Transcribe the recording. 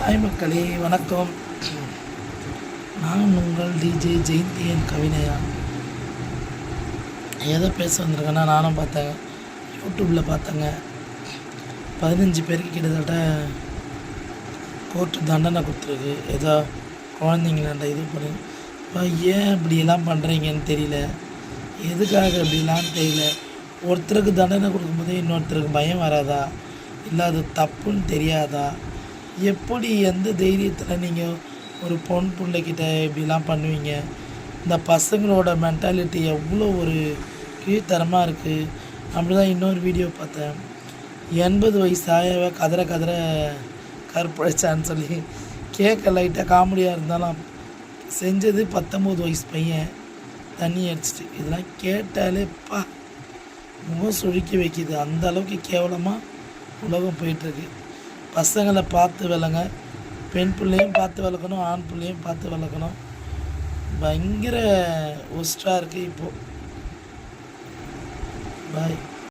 Hi மக்களே, வணக்கம். நான் உங்கள் டிஜே ஜெயந்தியன் கவிதையா. எதை பேச வந்திருக்கேன்னா, நானும் பார்த்தேங்க, யூடியூப்பில் பார்த்தேங்க. 15 பேருக்கு கிட்டத்தட்ட கோர்ட்டு தண்டனை கொடுத்துருக்கு. ஏதோ குழந்தைங்களாண்ட இது பண்ணி ஏன் இப்படியெல்லாம் பண்ணுறீங்கன்னு தெரியல, எதுக்காக இப்படிலாம் தெரியல. ஒருத்தருக்கு தண்டனை கொடுக்கும்போதே இன்னொருத்தருக்கு பயம் வராதா, இல்லை அது தப்புன்னு தெரியாதா? எப்படி எந்த தைரியத்தில் நீங்கள் ஒரு பொன் பிள்ளைக்கிட்ட இப்படிலாம் பண்ணுவீங்க? இந்த பசங்களோட மென்டாலிட்டி எவ்வளோ ஒரு கீழ்த்தரமாக இருக்குது. அப்படி தான் இன்னொரு வீடியோ பார்த்தேன். 80 வயசு ஆயவ கதற கதற கற்பழிச்சான்னு சொல்லி கேட்க லைட்டாக காமெடியாக இருந்தாலும் செஞ்சது 19 வயசு பையன் தண்ணி அடிச்சிட்டு. இதெல்லாம் கேட்டாலே முகம் சுழிக்க வைக்கிது. அந்த அளவுக்கு கேவலமாக உலகம் போயிட்டுருக்கு. பசங்களை பார்த்து வளங்க, பெண் பிள்ளையும் பார்த்து வளர்க்கணும், ஆண் பிள்ளையும் பார்த்து வளர்க்கணும். பயங்கர ஒஸ்ட்டாக இருக்குது இப்போது. பாய்.